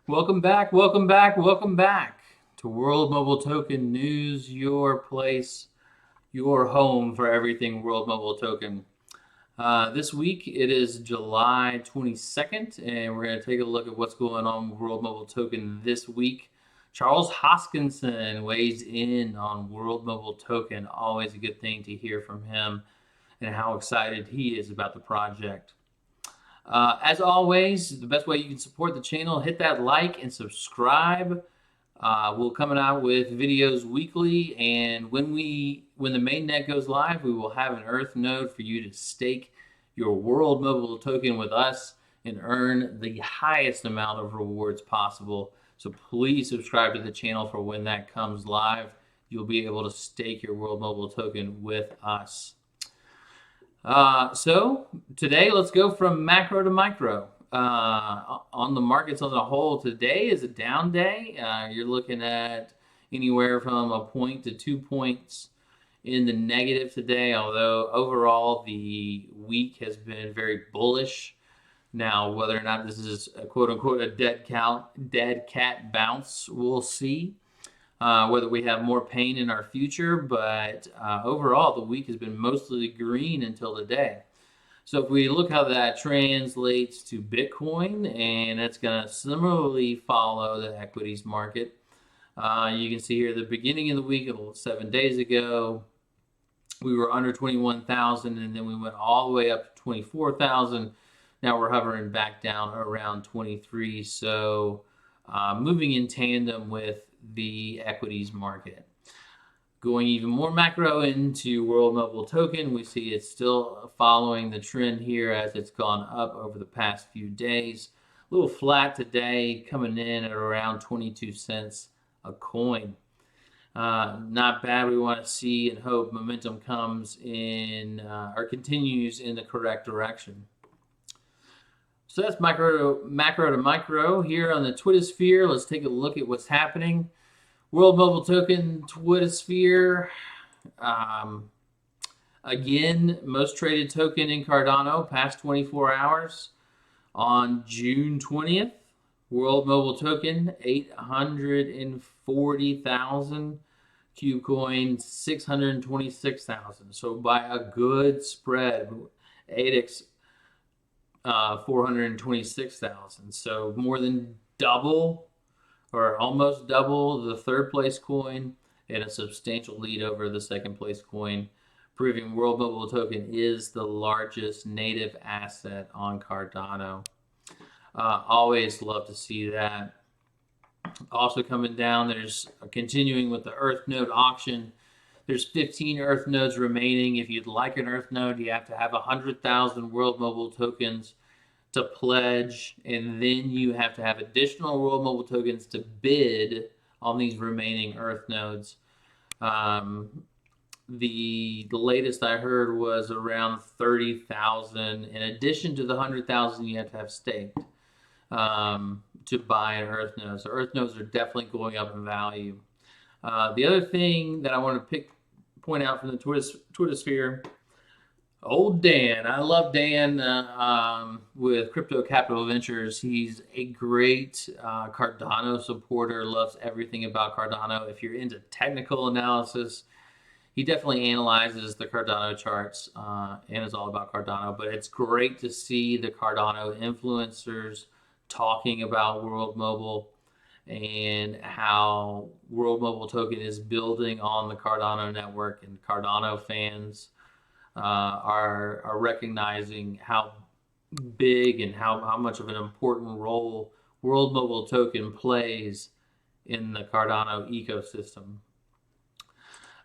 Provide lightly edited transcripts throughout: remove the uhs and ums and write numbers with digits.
Welcome back to World Mobile Token News, your place, your home for everything World Mobile Token. This week it is July 22nd, and we're going to take a look at what's going on with World Mobile Token this week. Charles Hoskinson weighs in on World Mobile Token. Always a good thing to hear from him and how excited he is about the project. As always, the best way you can support the channel, hit that like and subscribe. We're coming out with videos weekly, and when the mainnet goes live, we will have an Earth node for you to stake your World Mobile Token with us and earn the highest amount of rewards possible. So please subscribe to the channel for when that comes live. You'll be able to stake your World Mobile Token with us. So today, let's go from macro to micro. On the markets on the whole, today is a down day. You're looking at anywhere from a point to 2 points in the negative today, although overall the week has been very bullish. Now, whether or not this is a quote unquote a dead cat bounce, we'll see. Whether we have more pain in our future, but overall the week has been mostly green until today. So if we look how that translates to Bitcoin, and it's going to similarly follow the equities market. You can see here the beginning of the week, 7 days ago, we were under 21,000, and then we went all the way up to 24,000. Now we're hovering back down around 23. So moving in tandem with the equities market. Going even more macro into World Mobile Token, we see it's still following the trend here as it's gone up over the past few days. A little flat today, coming in at around 22 cents a coin. Not bad. We want to see and hope momentum comes in or continues in the correct direction. So that's macro to micro. Here on the Twittersphere, let's take a look at what's happening. World Mobile Token, Twittersphere. Again, most traded token in Cardano past 24 hours. On June 20th, World Mobile Token, 840,000. KubeCoin, 626,000. So by a good spread, ADEX 426,000. So more than double or almost double the third place coin and a substantial lead over the second place coin, proving World Mobile Token is the largest native asset on Cardano. Always love to see that. Also coming down, there's continuing with the Earth node auction. There's 15 Earth nodes remaining. If you'd like an Earth node, you have to have 100,000 World Mobile Tokens to pledge, and then you have to have additional World Mobile Tokens to bid on these remaining Earth nodes. The latest I heard was around 30,000. In addition to the 100,000 you have to have staked to buy an Earth node. So Earth nodes are definitely going up in value. The other thing that I want to point out from the Twitter sphere, old Dan. I love Dan with Crypto Capital Ventures. He's a great Cardano supporter, loves everything about Cardano. If you're into technical analysis, he definitely analyzes the Cardano charts and is all about Cardano. But it's great to see the Cardano influencers talking about World Mobile and how World Mobile Token is building on the Cardano network, and Cardano fans are recognizing how big and how much of an important role World Mobile Token plays in the Cardano ecosystem.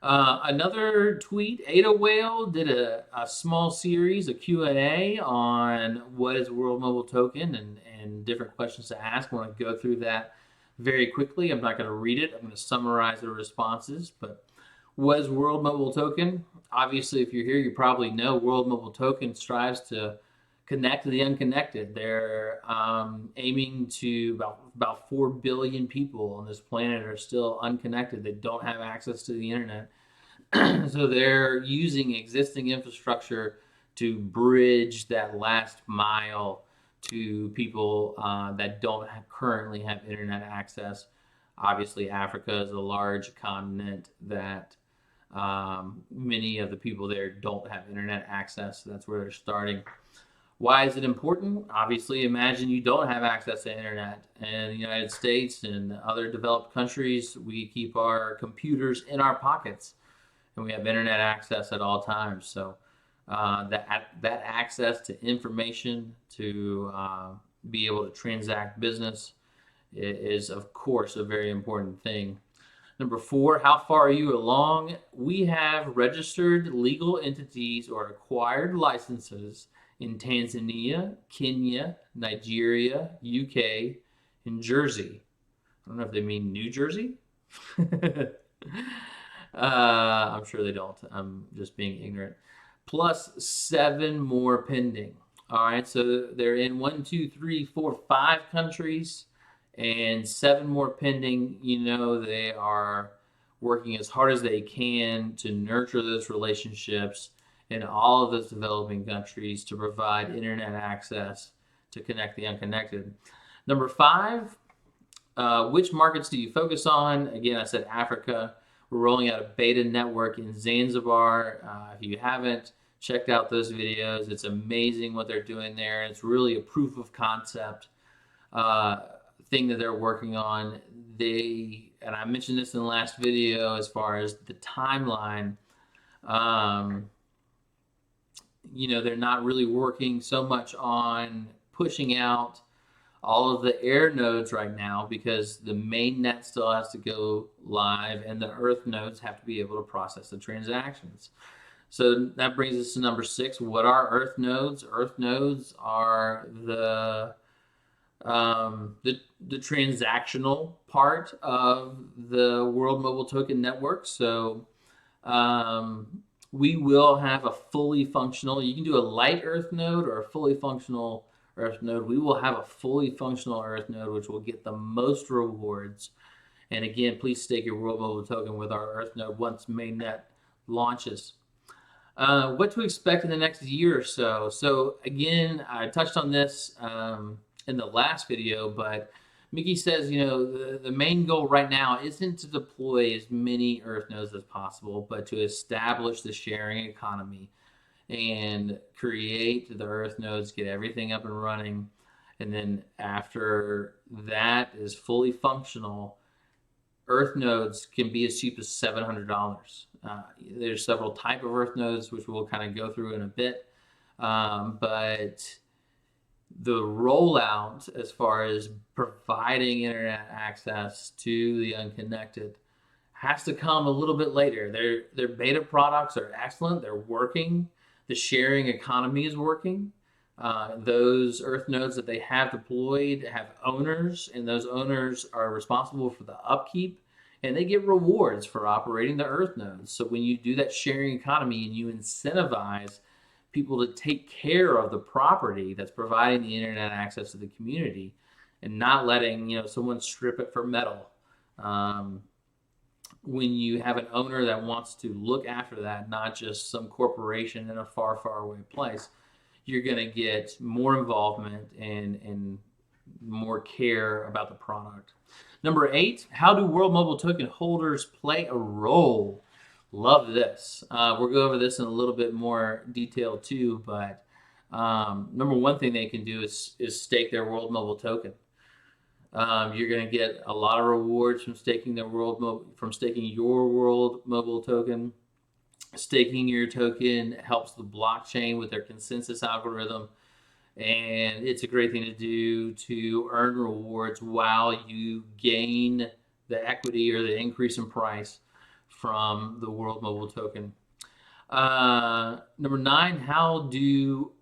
Another tweet, Ada Whale did a small series, a Q&A on what is World Mobile Token and different questions to ask. I want to go through that very quickly. I'm not going to read it. I'm going to summarize the responses. But what is World Mobile Token? Obviously, if you're here, you probably know World Mobile Token strives to connect the unconnected. They're aiming to about 4 billion people on this planet are still unconnected. They don't have access to the internet. So they're using existing infrastructure to bridge that last mile to people that don't currently have internet access. Obviously, Africa is a large continent that many of the people there don't have internet access. So that's where they're starting. Why is it important? Obviously, imagine you don't have access to internet. In the United States and other developed countries, we keep our computers in our pockets and we have internet access at all times. So that access to information to be able to transact business is, of course, a very important thing. Number 4, how far are you along? We have registered legal entities or acquired licenses in Tanzania, Kenya, Nigeria, UK, and Jersey. I don't know if they mean New Jersey. I'm sure they don't. I'm just being ignorant. Plus 7 more pending. All right, so they're in 1, 2, 3, 4, 5 countries and 7 more pending. They are working as hard as they can to nurture those relationships in all of those developing countries to provide internet access to connect the unconnected. Number 5, which markets do you focus on? Again, I said Africa. We're rolling out a beta network in Zanzibar. If you haven't checked out those videos, it's amazing what they're doing there. It's really a proof of concept thing that they're working on. And I mentioned this in the last video as far as the timeline. They're not really working so much on pushing out all of the air nodes right now because the main net still has to go live and the earth nodes have to be able to process the transactions. So that brings us to number 6. What are earth nodes? Earth nodes are the transactional part of the World Mobile Token Network. So we will have a fully functional, you can do a light earth node or a fully functional earth node. We will have a fully functional earth node, which will get the most rewards. And again, please stake your World Mobile Token with our earth node once mainnet launches. What to expect in the next year or so. So again, I touched on this in the last video, but Mickey says, the main goal right now isn't to deploy as many earth nodes as possible, but to establish the sharing economy and create the earth nodes, get everything up and running. And then after that is fully functional, earth nodes can be as cheap as $700. There's several type of earth nodes, which we'll kind of go through in a bit. But the rollout as far as providing internet access to the unconnected has to come a little bit later. Their beta products are excellent. They're working. The sharing economy is working. Those earth nodes that they have deployed have owners, and those owners are responsible for the upkeep, and they get rewards for operating the earth nodes. So when you do that sharing economy and you incentivize people to take care of the property that's providing the internet access to the community and not letting someone strip it for metal, when you have an owner that wants to look after that, not just some corporation in a far, far away place, you're going to get more involvement and more care about the product. Number 8, how do World Mobile Token holders play a role? Love this. We'll go over this in a little bit more detail too, but number 1 thing they can do is stake their World Mobile Token. You're going to get a lot of rewards from staking your World Mobile Token. Staking your token helps the blockchain with their consensus algorithm, and it's a great thing to do to earn rewards while you gain the equity or the increase in price from the World Mobile Token. Number 9, how do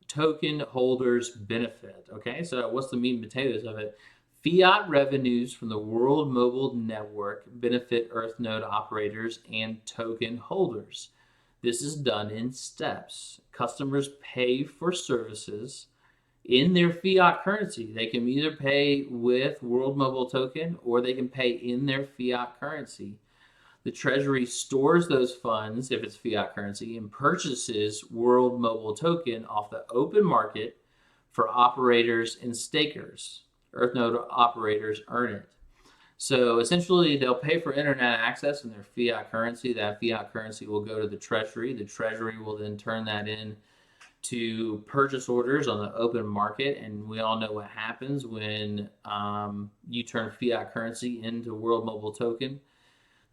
token holders benefit? Okay, so what's the meat and potatoes of it? Fiat revenues from the World Mobile Network benefit EarthNode operators and token holders. This is done in steps. Customers pay for services in their fiat currency. They can either pay with World Mobile Token or they can pay in their fiat currency. The Treasury stores those funds, if it's fiat currency, and purchases World Mobile Token off the open market for operators and stakers. Earth node operators earn it. So essentially, they'll pay for internet access in their fiat currency. That fiat currency will go to the treasury. The treasury will then turn that in to purchase orders on the open market. And we all know what happens when you turn fiat currency into World Mobile Token.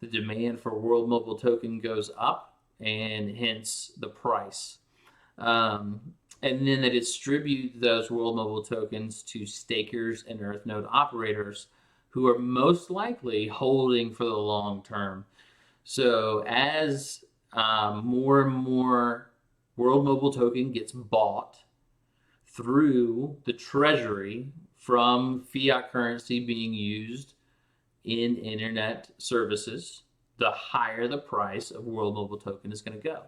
The demand for World Mobile Token goes up, and hence the price. And then they distribute those World Mobile Tokens to stakers and Earth node operators who are most likely holding for the long term. So as more and more World Mobile Token gets bought through the treasury from fiat currency being used in internet services, the higher the price of World Mobile Token is going to go.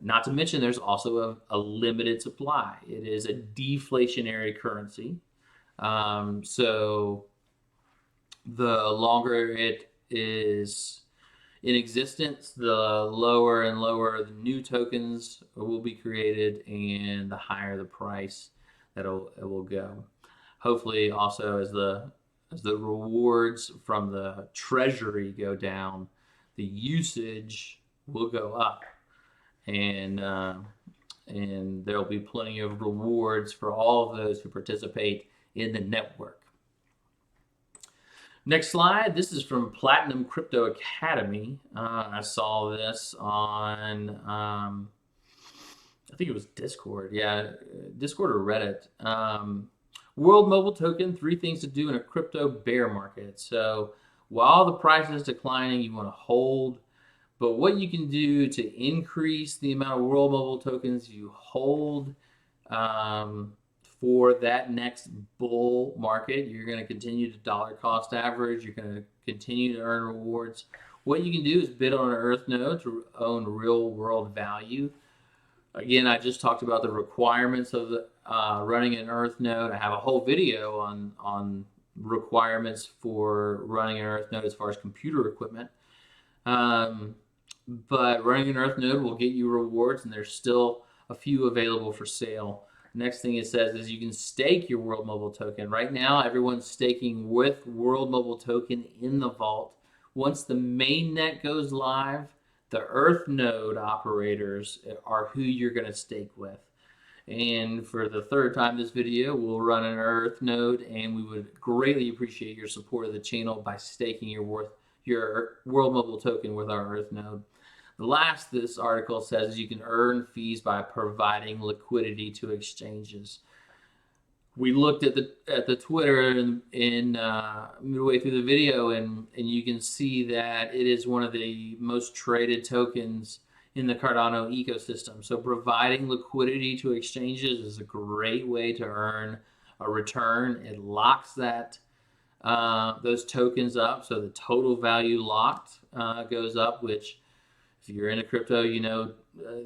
Not to mention, there's also a limited supply. It is a deflationary currency. So the longer it is in existence, the lower and lower the new tokens will be created, and the higher the price that it will go. Hopefully, also as the rewards from the treasury go down, the usage will go up, and there'll be plenty of rewards for all of those who participate in the network. Next slide. This is from Platinum Crypto Academy. I saw this on, I think it was Discord. Yeah, Discord or Reddit. World Mobile Token, 3 things to do in a crypto bear market. So while the price is declining, you want to hold. But what you can do to increase the amount of World Mobile Tokens you hold for that next bull market, you're going to continue to dollar cost average. You're going to continue to earn rewards. What you can do is bid on an Earth node to own real world value. Again, I just talked about the requirements of the, running an Earth node. I have a whole video on requirements for running an Earth node as far as computer equipment. But running an Earth node will get you rewards, and there's still a few available for sale. Next thing it says is you can stake your World Mobile Token. Right now, everyone's staking with World Mobile Token in the vault. Once the mainnet goes live, the Earth node operators are who you're going to stake with. And for the 3rd time this video, we'll run an Earth node, and we would greatly appreciate your support of the channel by staking your World Mobile Token with our Earth node. The last this article says is you can earn fees by providing liquidity to exchanges. We looked at the Twitter in midway through the video, and you can see that it is one of the most traded tokens in the Cardano ecosystem. So providing liquidity to exchanges is a great way to earn a return. It locks that those tokens up, so the total value locked goes up, which if you're into crypto, you know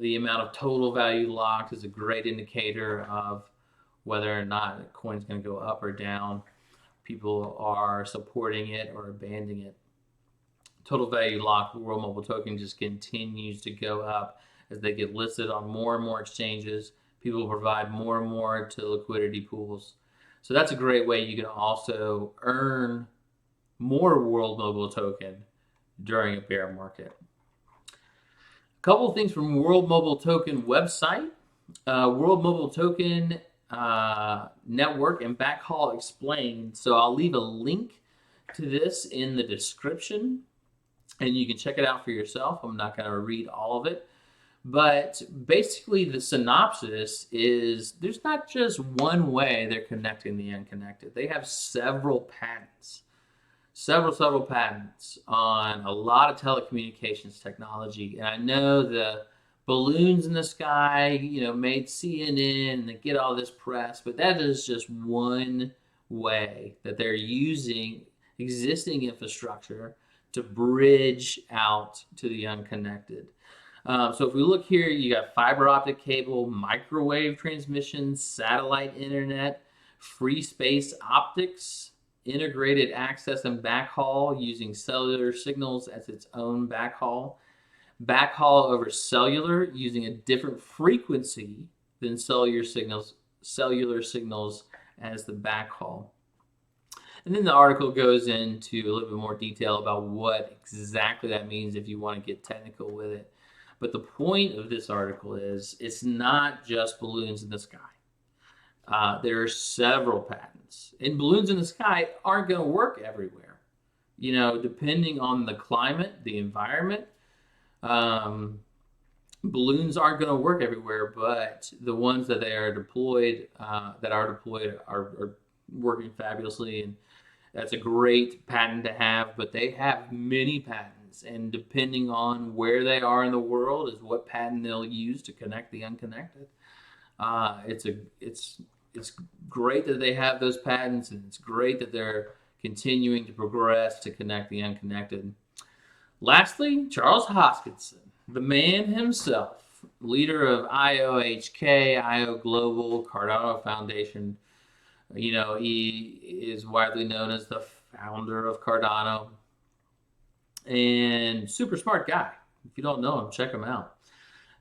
the amount of total value locked is a great indicator of whether or not a coin's going to go up or down. People are supporting it or abandoning it. Total value locked World Mobile Token just continues to go up as they get listed on more and more exchanges. People provide more and more to liquidity pools. So that's a great way you can also earn more World Mobile Token during a bear market. A couple of things from World Mobile Token website. World Mobile Token network and backhaul explained. So I'll leave a link to this in the description, and you can check it out for yourself. I'm not going to read all of it. But basically the synopsis is there's not just one way they're connecting the unconnected. They have several patents. Several patents on a lot of telecommunications technology. And I know the balloons in the sky, made CNN and they get all this press, but that is just one way that they're using existing infrastructure to bridge out to the unconnected. So if we look here, you got fiber optic cable, microwave transmission, satellite internet, free space optics, integrated access and backhaul using cellular signals as its own backhaul, backhaul over cellular using a different frequency than cellular signals cellular signals as the backhaul. And then the article goes into a little bit more detail about what exactly that means if you want to get technical with it. But the point of this article is it's not just balloons in the sky. There are several patents. And balloons in the sky aren't going to work everywhere. You know, depending on the climate, the environment, balloons aren't going to work everywhere, but the ones that they are deployed, are working fabulously, and that's a great patent to have. But they have many patents, and depending on where they are in the world is what patent they'll use to connect the unconnected. It's great that they have those patents, and it's great that they're continuing to progress to connect the unconnected. Lastly, Charles Hoskinson, the man himself, leader of IOHK, IO Global, Cardano Foundation. You know, he is widely known as the founder of Cardano, and super smart guy. If you don't know him, check him out.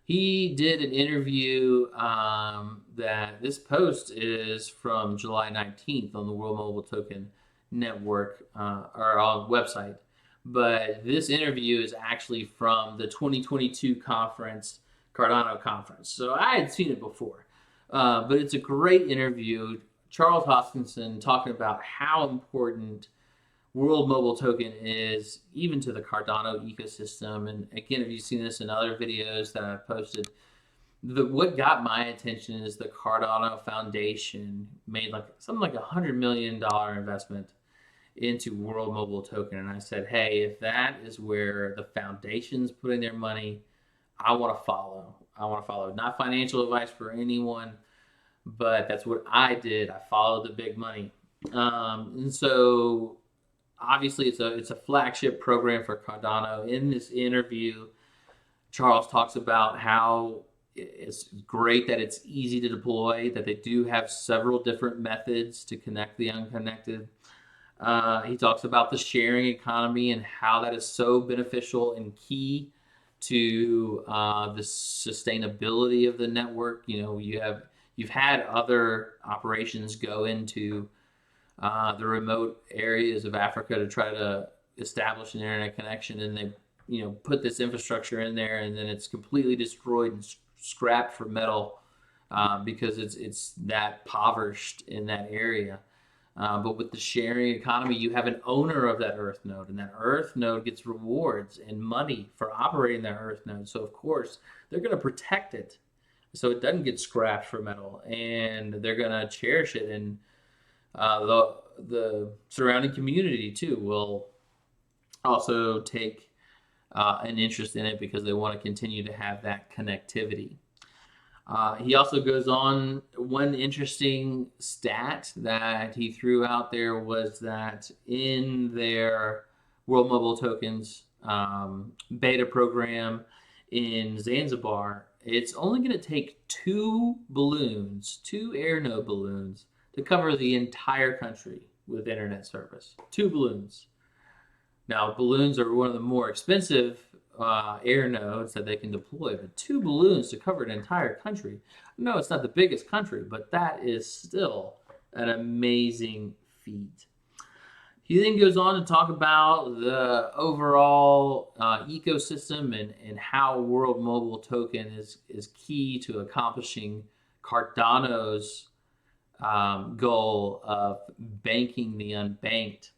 He did an interview that this post is from July 19th on the World Mobile Token Network or on website. But this interview is actually from the 2022 conference, Cardano conference. So I had seen it before, but it's a great interview. Charles Hoskinson talking about how important World Mobile Token is even to the Cardano ecosystem. And again, if you've seen this in other videos that I've posted, what got my attention is the Cardano Foundation made something like $100 million investment into World Mobile Token. And I said, hey, if that is where the foundation's putting their money, I want to follow. Not financial advice for anyone, but that's what I did. I followed the big money. And so obviously it's a flagship program for Cardano. In this interview, Charles talks about how it's great that it's easy to deploy, that they do have several different methods to connect the unconnected. He talks about the sharing economy and how that is so beneficial and key to the sustainability of the network. You know, you've had other operations go into the remote areas of Africa to try to establish an internet connection, and they, you know, put this infrastructure in there, and then it's completely destroyed and scrapped for metal because it's that impoverished in that area. But with the sharing economy, you have an owner of that Earth node, and that Earth node gets rewards and money for operating that Earth node. So of course, they're going to protect it so it doesn't get scrapped for metal, and they're going to cherish it. And the surrounding community too will also take an interest in it because they want to continue to have that connectivity. He also goes on, one interesting stat that he threw out there was that in their World Mobile Tokens beta program in Zanzibar, it's only going to take two air node balloons, to cover the entire country with internet service. 2 balloons. Now, balloons are one of the more expensive air nodes that they can deploy, but 2 balloons to cover an entire country. No, it's not the biggest country, but that is still an amazing feat. He then goes on to talk about the overall ecosystem and how World Mobile Token is key to accomplishing Cardano's goal of banking the unbanked.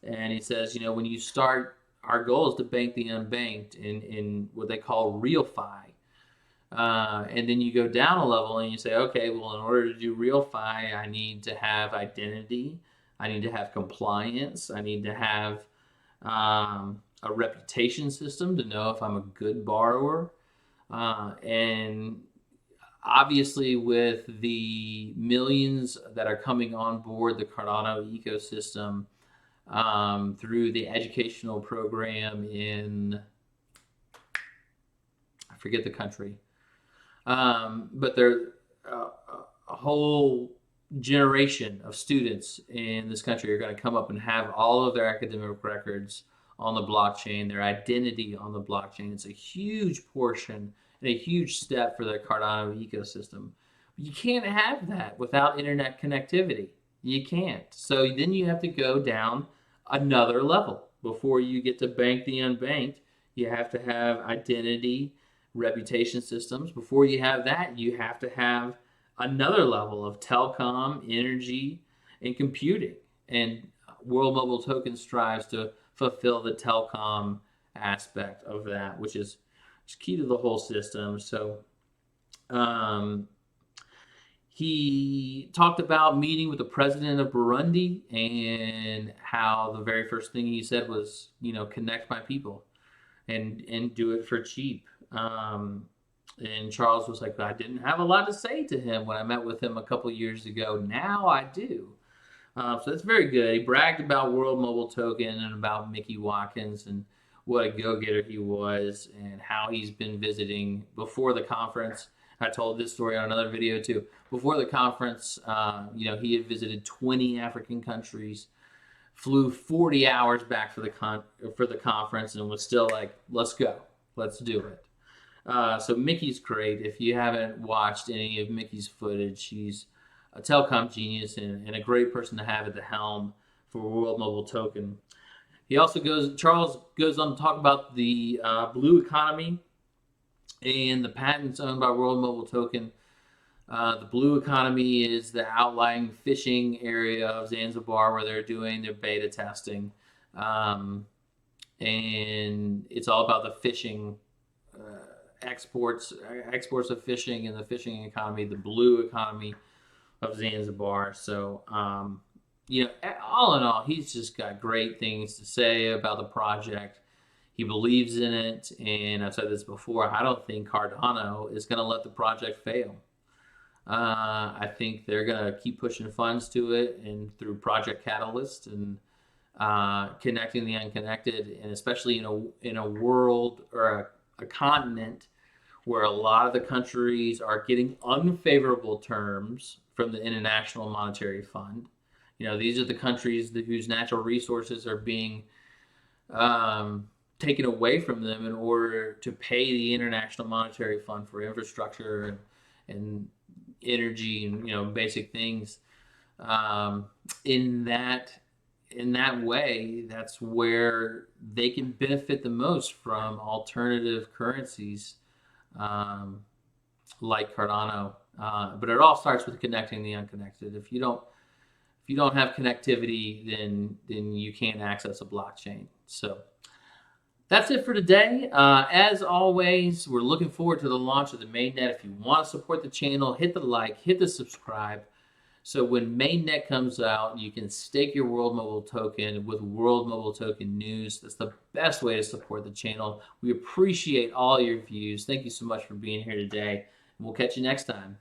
And he says, you know, when you start, our goal is to bank the unbanked in what they call RealFi. And then you go down a level and you say, okay, well, in order to do RealFi, I need to have identity, I need to have compliance, I need to have a reputation system to know if I'm a good borrower. And obviously, with the millions that are coming on board the Cardano ecosystem through the educational program in, I forget the country, but there a whole generation of students in this country are going to come up and have all of their academic records on the blockchain, their identity on the blockchain. It's a huge portion and a huge step for the Cardano ecosystem. You can't have that without internet connectivity. You can't. So then you have to go down another level before you get to bank the unbanked. You have to have identity, reputation systems. Before you have that, you have to have another level of telecom, energy, and computing. And World Mobile Token strives to fulfill the telecom aspect of that, which is key to the whole system. So, um, he talked about meeting with the president of Burundi and how the very first thing he said was, connect my people and do it for cheap. And Charles was like, I didn't have a lot to say to him when I met with him a couple years ago. Now I do. So that's very good. He bragged about World Mobile Token and about Mickey Watkins and what a go-getter he was and how he's been visiting before the conference. I told this story on another video too. Before the conference, he had visited 20 African countries, flew 40 hours back for the conference, and was still like, "Let's go, let's do it." So Mickey's great. If you haven't watched any of Mickey's footage, he's a telecom genius and a great person to have at the helm for World Mobile Token. Charles goes on to talk about the blue economy and the patents owned by World Mobile Token. The blue economy is the outlying fishing area of Zanzibar where they're doing their beta testing. And it's all about the fishing exports of fishing and the fishing economy, the blue economy of Zanzibar. So, all in all, he's just got great things to say about the project. He believes in it, and I've said this before, I don't think Cardano is going to let the project fail. I think they're going to keep pushing funds to it and through Project Catalyst and connecting the unconnected, and especially in a world or a continent where a lot of the countries are getting unfavorable terms from the International Monetary Fund. These are the countries whose natural resources are being taken away from them in order to pay the International Monetary Fund for infrastructure and energy and basic things. In that way, that's where they can benefit the most from alternative currencies like Cardano. But it all starts with connecting the unconnected. If you don't have connectivity, then you can't access a blockchain. So that's it for today. As always, we're looking forward to the launch of the mainnet. If you want to support the channel, hit the like, hit the subscribe. So when mainnet comes out, you can stake your World Mobile Token with World Mobile Token news. That's the best way to support the channel. We appreciate all your views. Thank you so much for being here today. And we'll catch you next time.